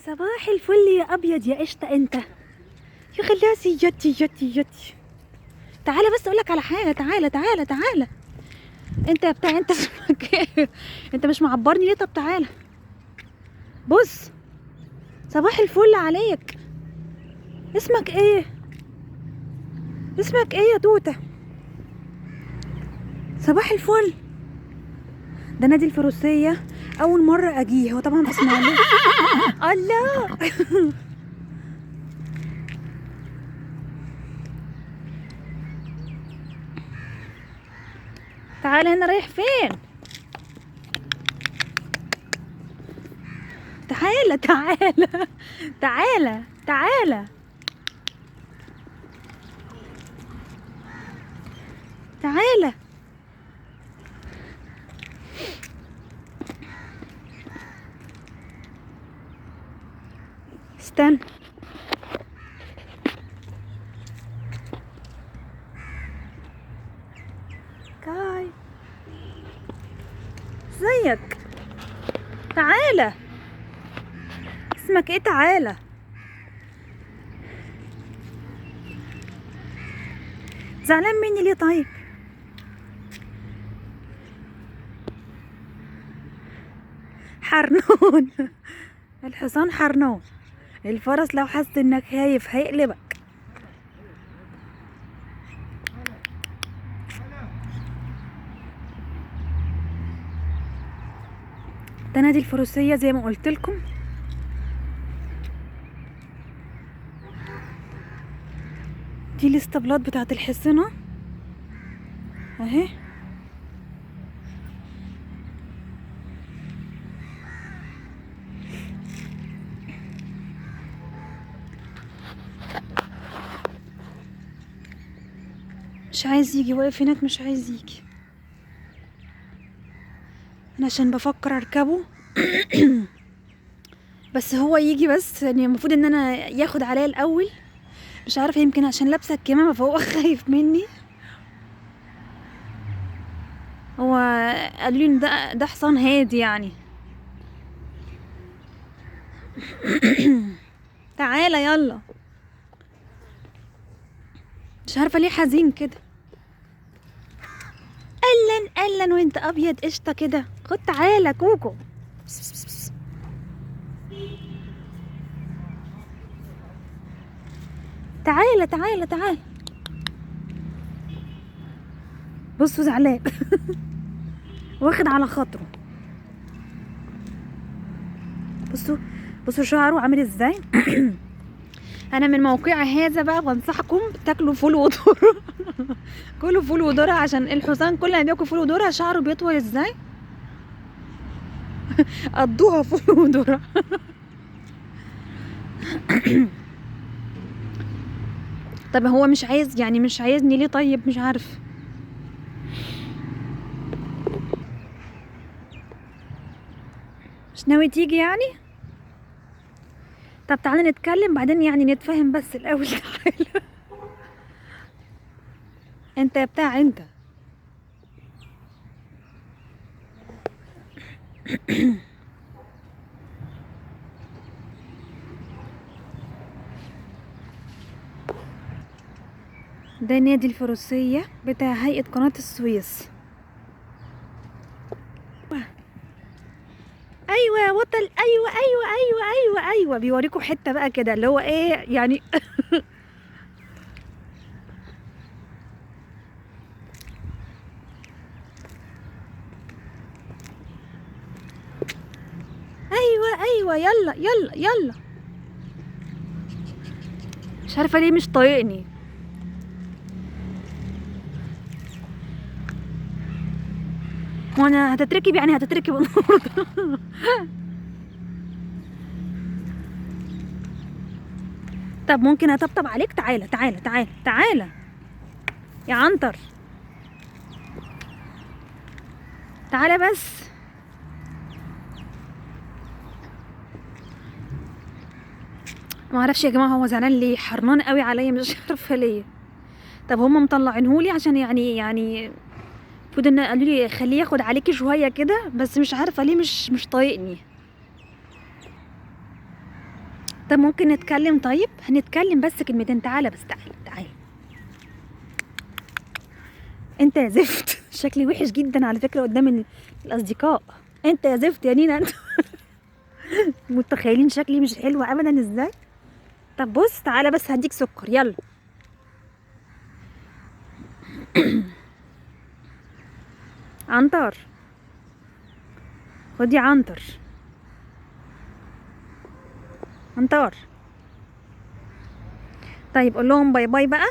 صباح الفل يا ابيض يا قشطه انت يا خلاسي يتي. تعالى بس اقولك على حاجه. تعالى انت يا بتاع انت اسمك ايه؟ انت مش معبرني ليه؟ طب تعالى بص. صباح الفل عليك. اسمك ايه؟ اسمك ايه يا توته؟ صباح الفل. ده نادي الفروسيه، اول مره اجيه. هو طبعا في اسماعيليه. الله. تعالى هنا. رايح فين؟ تعالى تعالى. استنى. كاي، ازيك؟ تعالى. اسمك ايه؟ تعالى. زعلان مني ليه طيب؟ حرنون. الحصان حرنون. الفرس لو حس انك خايف هيقلبك. ده نادي الفروسية زي ما قلت لكم. دي الاسطبلات بتاعت الحصنة اهي. مش عايز يجي، واقف هناك مش عايز يجي. انا عشان بفكر اركبه. بس هو يجي، بس يعني المفروض ان انا ياخد عليا الاول. مش عارفه، يمكن عشان لابسه الكمامه فهو خايف مني. هو قالوا لي ان ده حصان هادي يعني. تعالى يلا. مش عارفه ليه حزين كده. قلن وانت ابيض قشطه كده. خد تعالى كوكو. تعالى. بصوا زعلان. واخد على خاطره. بصوا شعره عامل ازاي. انا من موقع هذا بقى بنصحكم تاكلوا فول وذره. كلوا فول وذره، عشان الحصان كل ما بياكل فول وذره شعره بيطول ازاي. قضوها فول وذره. طب هو مش عايز يعني، مش عايزني ليه طيب؟ مش عارف. مش ناوي تيجي يعني؟ طب تعالى نتكلم بعدين يعني نتفاهم بس الاول. تعالى. انت يا بتاع انت. ده نادي الفروسية بتاع هيئة قناة السويس. ايوه يا بطل. ايوه بيوريكوا حتة بقى كده اللي هو ايه يعني. ايوه يلا. مش عارفة ليه مش طايقني. وانا هتتركب يعني هتتركب النهارده. طب ممكن اطبطب عليك؟ تعالى يا عنتر. تعالى بس. ما اعرفش يا جماعه هو زعلان ليه، حرمان قوي عليا مش عارفه ليه. طب هم مطلعينهولي عشان يعني المفروض ان قالوا لي خليه ياخد عليكي شويه كده، بس مش عارفه ليه مش طايقني. طب ممكن نتكلم؟ طيب هنتكلم بس كلمتين. تعالى بس، تعالى تعالى. انت يا زفت شكلي وحش جدا على فكرة قدام الاصدقاء. انت يا زفت يا نينا انت. متخيلين شكلي مش حلوة ابدا ازاي؟ طب بص تعالى بس هديك سكر، يلا. عنتر، خدي عنتر. عنتر. طيب قول لهم باي باي بقى.